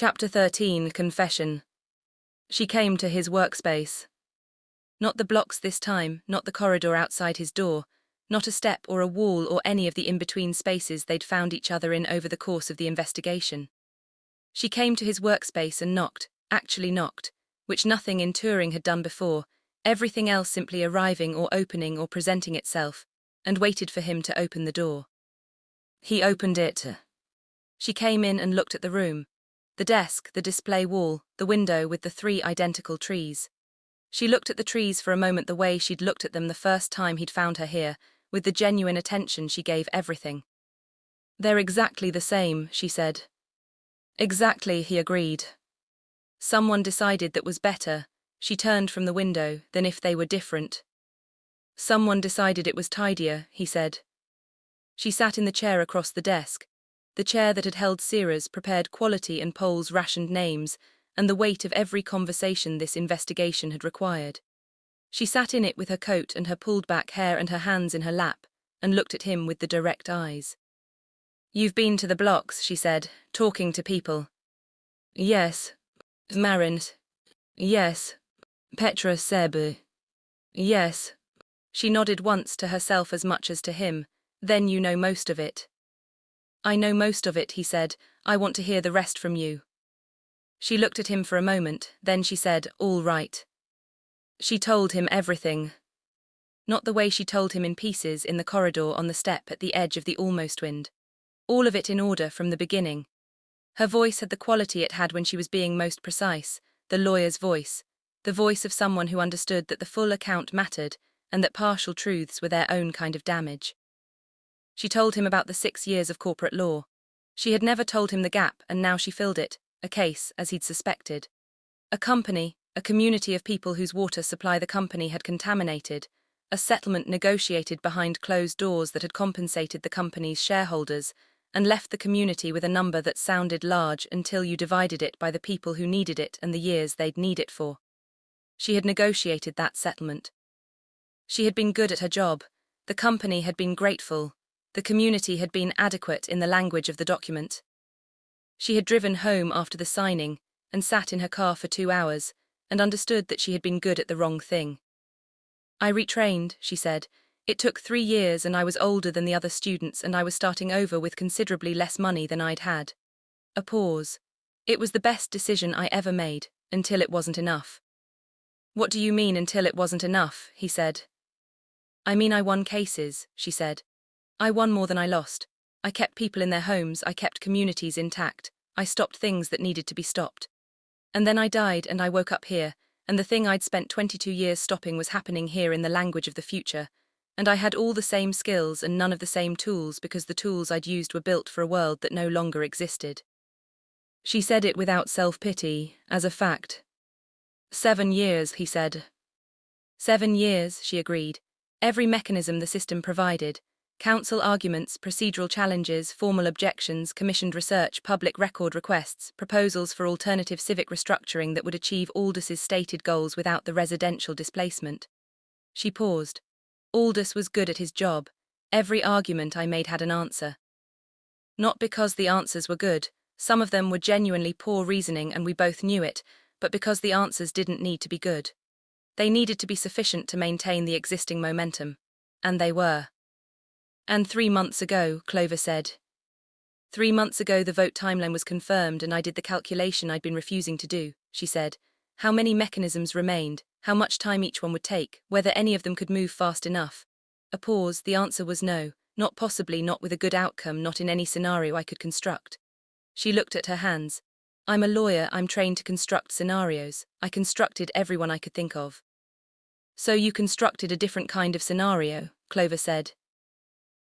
Chapter 13, Confession. She came to his workspace. Not the blocks this time, not the corridor outside his door, not a step or a wall or any of the in-between spaces they'd found each other in over the course of the investigation. She came to his workspace and knocked, actually knocked, which nothing in Turing had done before, everything else simply arriving or opening or presenting itself, and waited for him to open the door. He opened it. She came in and looked at the room. The desk, the display wall, the window with the 3 identical trees. She looked at the trees for a moment the way she'd looked at them the first time he'd found her here, with the genuine attention she gave everything. "They're exactly the same," she said. "Exactly," he agreed. "Someone decided that was better," she turned from the window, "than if they were different." "Someone decided it was tidier," he said. She sat in the chair across the desk, the chair that had held Sierra's prepared quality and Pole's rationed names, and the weight of every conversation this investigation had required. She sat in it with her coat and her pulled-back hair and her hands in her lap, and looked at him with the direct eyes. "You've been to the blocks," she said, "talking to people." "Yes. Marin. Yes. Petra Sebe. Yes." She nodded once to herself as much as to him. "Then you know most of it." "I know most of it," he said. "I want to hear the rest from you." She looked at him for a moment, then she said, "All right." She told him everything. Not the way she told him in pieces in the corridor on the step at the edge of the almost wind. All of it in order from the beginning. Her voice had the quality it had when she was being most precise, the lawyer's voice, the voice of someone who understood that the full account mattered and that partial truths were their own kind of damage. She told him about the 6 years of corporate law. She had never told him the gap, and now she filled it, a case, as he'd suspected. A company, a community of people whose water supply the company had contaminated, a settlement negotiated behind closed doors that had compensated the company's shareholders, and left the community with a number that sounded large until you divided it by the people who needed it and the years they'd need it for. She had negotiated that settlement. She had been good at her job. The company had been grateful. The community had been adequate in the language of the document. She had driven home after the signing and sat in her car for 2 hours and understood that she had been good at the wrong thing. "I retrained," she said. "It took 3 years and I was older than the other students and I was starting over with considerably less money than I'd had." A pause. "It was the best decision I ever made, until it wasn't enough." "What do you mean until it wasn't enough?" he said. "I mean I won cases," she said. "I won more than I lost. I kept people in their homes, I kept communities intact, I stopped things that needed to be stopped. And then I died and I woke up here, and the thing I'd spent 22 years stopping was happening here in the language of the future, and I had all the same skills and none of the same tools because the tools I'd used were built for a world that no longer existed." She said it without self-pity, as a fact. 7 years, he said. 7 years, she agreed. Every mechanism the system provided. Counsel arguments, procedural challenges, formal objections, commissioned research, public record requests, proposals for alternative civic restructuring that would achieve Aldous' stated goals without the residential displacement. She paused. Aldous was good at his job. Every argument I made had an answer. Not because the answers were good, some of them were genuinely poor reasoning and we both knew it, but because the answers didn't need to be good. They needed to be sufficient to maintain the existing momentum. And they were. "And 3 months ago," Clover said. 3 months ago the vote timeline was confirmed and I did the calculation I'd been refusing to do," she said. "How many mechanisms remained, how much time each one would take, whether any of them could move fast enough." A pause. "The answer was no, not possibly, not with a good outcome, not in any scenario I could construct." She looked at her hands. "I'm a lawyer, I'm trained to construct scenarios. I constructed everyone I could think of." "So you constructed a different kind of scenario," Clover said.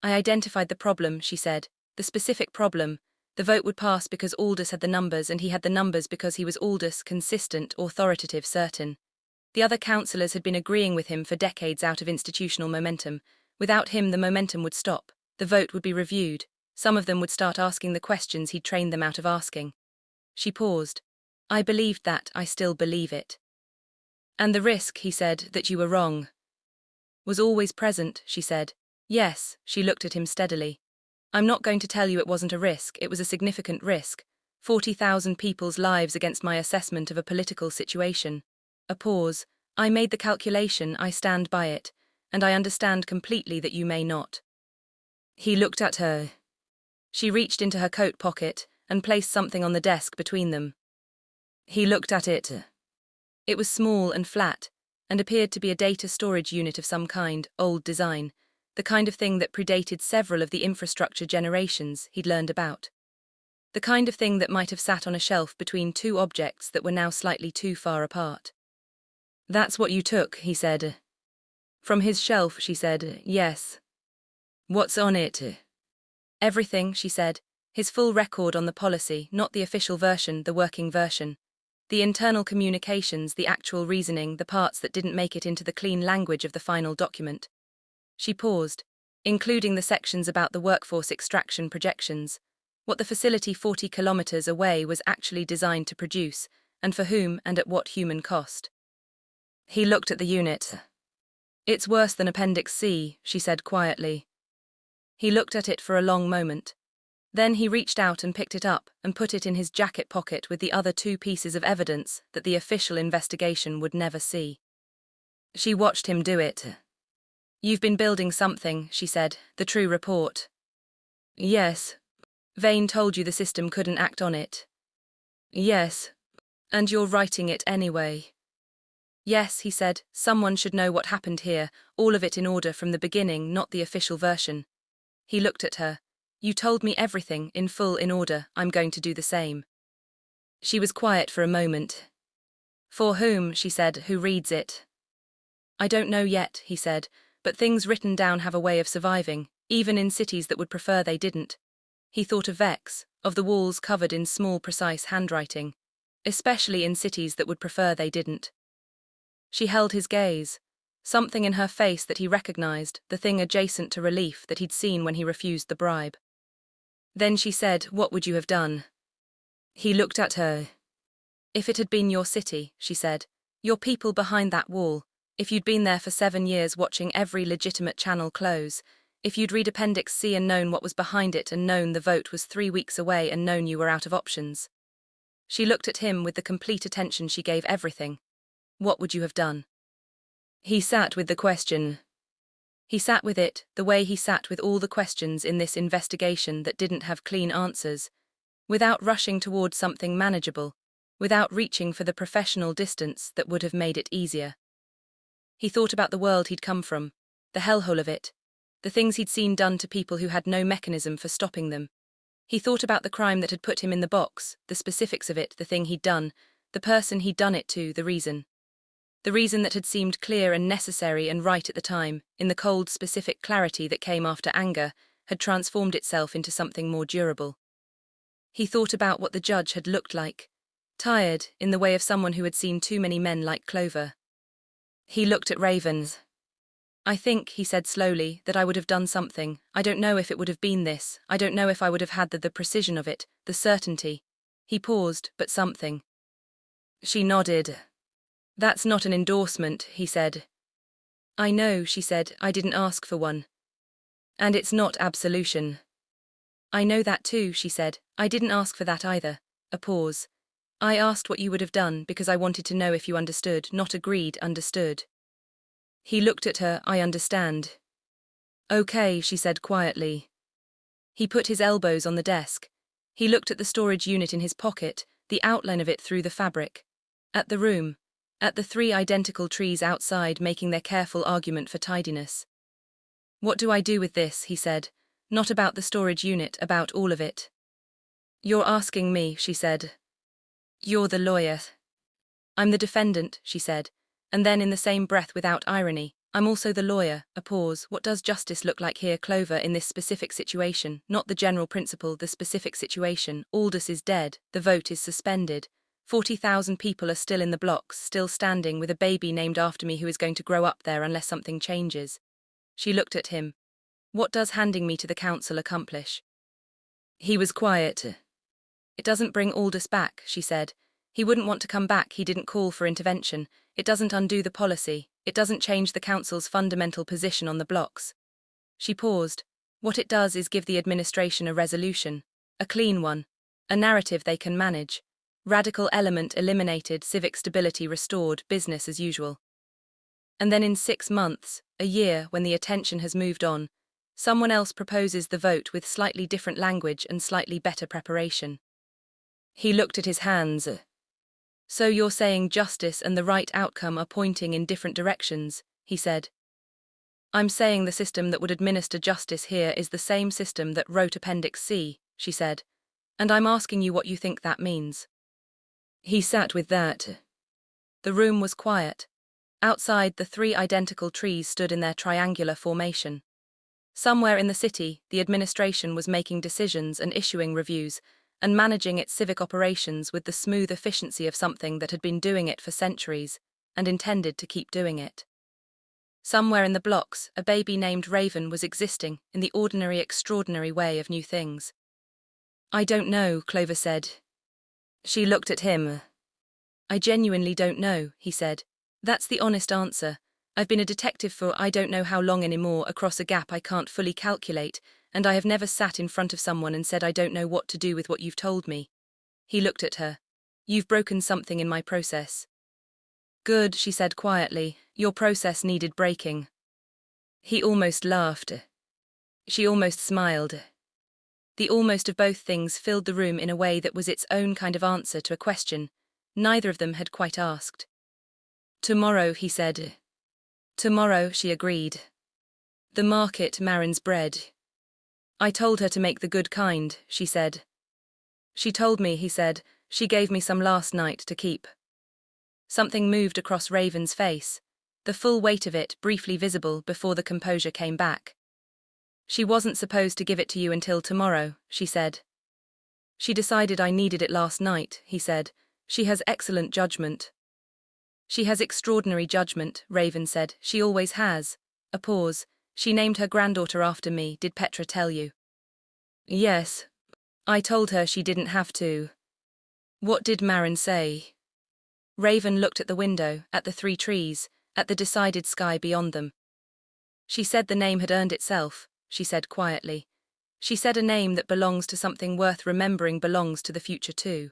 "I identified the problem," she said, "the specific problem. The vote would pass because Aldous had the numbers and he had the numbers because he was Aldous, consistent, authoritative, certain. The other councillors had been agreeing with him for decades out of institutional momentum. Without him the momentum would stop. The vote would be reviewed. Some of them would start asking the questions he'd trained them out of asking." She paused. "I believed that, I still believe it." "And the risk," he said, "that you were wrong." "Was always present," she said. "Yes," she looked at him steadily. "I'm not going to tell you it wasn't a risk, it was a significant risk. 40,000 people's lives against my assessment of a political situation. A pause. I made the calculation, I stand by it, and I understand completely that you may not. He looked at her. She reached into her coat pocket and placed something on the desk between them. He looked at it. It was small and flat, and appeared to be a data storage unit of some kind, old design, the kind of thing that predated several of the infrastructure generations he'd learned about. The kind of thing that might have sat on a shelf between two objects that were now slightly too far apart. That's what you took, he said. From his shelf, she said, yes. What's on it? Everything, she said. His full record on the policy, not the official version, the working version. The internal communications, the actual reasoning, the parts that didn't make it into the clean language of the final document. She paused, including the sections about the workforce extraction projections, what the facility 40 kilometers away was actually designed to produce, and for whom and at what human cost. He looked at the unit. It's worse than Appendix C, she said quietly. He looked at it for a long moment. Then he reached out and picked it up and put it in his jacket pocket with the other two pieces of evidence that the official investigation would never see. She watched him do it. You've been building something, she said, the true report. Yes. Vane told you the system couldn't act on it. Yes. And you're writing it anyway. Yes, he said, someone should know what happened here, all of it in order from the beginning, not the official version. He looked at her. You told me everything, in full, in order, I'm going to do the same. She was quiet for a moment. For whom, she said, who reads it? I don't know yet, he said, but things written down have a way of surviving, even in cities that would prefer they didn't. He thought of Vex, of the walls covered in small, precise handwriting, especially in cities that would prefer they didn't. She held his gaze. Something in her face that he recognized, the thing adjacent to relief that he'd seen when he refused the bribe. Then she said, what would you have done? He looked at her. If it had been your city, she said, your people behind that wall, if you'd been there for 7 years watching every legitimate channel close, if you'd read Appendix C and known what was behind it and known the vote was 3 weeks away and known you were out of options. She looked at him with the complete attention she gave everything. What would you have done? He sat with the question. He sat with it, the way he sat with all the questions in this investigation that didn't have clean answers, without rushing towards something manageable, without reaching for the professional distance that would have made it easier. He thought about the world he'd come from, the hellhole of it, the things he'd seen done to people who had no mechanism for stopping them. He thought about the crime that had put him in the box, the specifics of it, the thing he'd done, the person he'd done it to, the reason. The reason that had seemed clear and necessary and right at the time, in the cold, specific clarity that came after anger, had transformed itself into something more durable. He thought about what the judge had looked like, tired, in the way of someone who had seen too many men like Clover. He looked at Ravens. I think, he said slowly, that I would have done something. I don't know if it would have been this. I don't know if I would have had the precision of it, the certainty. He paused, but something. She nodded. That's not an endorsement, he said. I know, she said, I didn't ask for one. And it's not absolution. I know that too, she said, I didn't ask for that either. A pause. I asked what you would have done because I wanted to know if you understood, not agreed, understood. He looked at her, I understand. Okay, she said quietly. He put his elbows on the desk. He looked at the storage unit in his pocket, the outline of it through the fabric. At the room. At the 3 identical trees outside making their careful argument for tidiness. What do I do with this, he said, not about the storage unit, about all of it. You're asking me, she said. You're the lawyer. I'm the defendant, she said, and then in the same breath without irony, I'm also the lawyer. A pause. What does justice look like here, Clover, in this specific situation? Not the general principle, the specific situation. Aldous is dead, the vote is suspended. 40,000 people are still in the blocks, still standing with a baby named after me who is going to grow up there unless something changes. She looked at him. What does handing me to the council accomplish? He was quiet. It doesn't bring Aldous back, she said. He wouldn't want to come back, he didn't call for intervention. It doesn't undo the policy. It doesn't change the council's fundamental position on the blocks. She paused. What it does is give the administration a resolution. A clean one. A narrative they can manage. Radical element eliminated, civic stability restored, business as usual. And then in 6 months, a year, when the attention has moved on, someone else proposes the vote with slightly different language and slightly better preparation. He looked at his hands. So you're saying justice and the right outcome are pointing in different directions, he said. I'm saying the system that would administer justice here is the same system that wrote Appendix C, she said, and I'm asking you what you think that means. He sat with that. The room was quiet. Outside, the 3 identical trees stood in their triangular formation. Somewhere in the city, the administration was making decisions and issuing reviews, and managing its civic operations with the smooth efficiency of something that had been doing it for centuries, and intended to keep doing it. Somewhere in the blocks, a baby named Raven was existing in the ordinary, extraordinary way of new things. I don't know, Clover said. She looked at him. I genuinely don't know, he said. That's the honest answer. I've been a detective for I don't know how long anymore, across a gap I can't fully calculate, and I have never sat in front of someone and said I don't know what to do with what you've told me. He looked at her. You've broken something in my process. Good, she said quietly. Your process needed breaking. He almost laughed. She almost smiled. The almost of both things filled the room in a way that was its own kind of answer to a question neither of them had quite asked. Tomorrow, he said. Tomorrow, she agreed. The market, Marin's bread. I told her to make the good kind, she said. She told me, he said. She gave me some last night to keep. Something moved across Raven's face, the full weight of it briefly visible before the composure came back. She wasn't supposed to give it to you until tomorrow, she said. She decided I needed it last night, he said. She has excellent judgment. She has extraordinary judgment, Raven said. She always has. A pause. She named her granddaughter after me, did Petra tell you? Yes. I told her she didn't have to. What did Marin say? Raven looked at the window, at the 3 trees, at the decided sky beyond them. She said the name had earned itself, she said quietly. She said a name that belongs to something worth remembering belongs to the future too.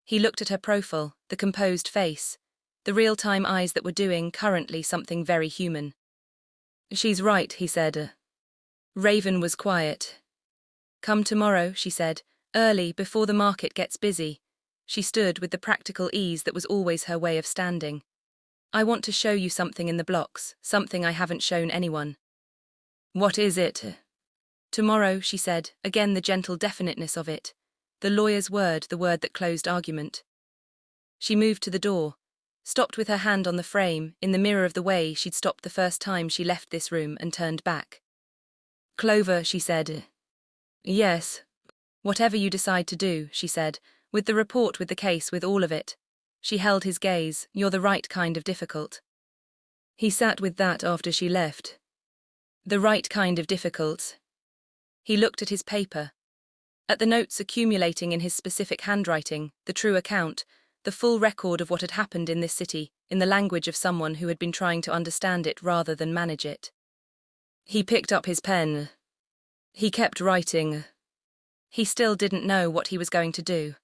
He looked at her profile, the composed face, the real-time eyes that were doing, currently, something very human. She's right, he said. Raven was quiet. Come tomorrow, she said, early, before the market gets busy. She stood with the practical ease that was always her way of standing. I want to show you something in the blocks, something I haven't shown anyone. What is it? Tomorrow, she said, again the gentle definiteness of it. The lawyer's word, the word that closed argument. She moved to the door, stopped with her hand on the frame, in the mirror of the way she'd stopped the first time she left this room, and turned back. Clover, she said. Yes. Whatever you decide to do, she said, with the report, with the case, with all of it. She held his gaze. You're the right kind of difficult. He sat with that after she left. The right kind of difficult. He looked at his paper, at the notes accumulating in his specific handwriting, the true account, the full record of what had happened in this city, in the language of someone who had been trying to understand it rather than manage it. He picked up his pen. He kept writing. He still didn't know what he was going to do.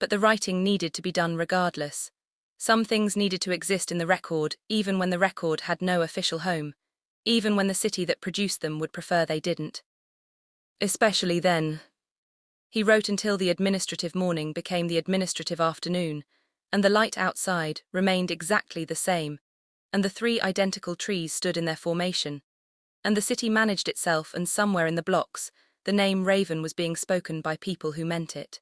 But the writing needed to be done regardless. Some things needed to exist in the record, even when the record had no official home, even when the city that produced them would prefer they didn't. Especially then. He wrote until the administrative morning became the administrative afternoon, and the light outside remained exactly the same, and the 3 identical trees stood in their formation, and the city managed itself, and somewhere in the blocks, the name Raven was being spoken by people who meant it.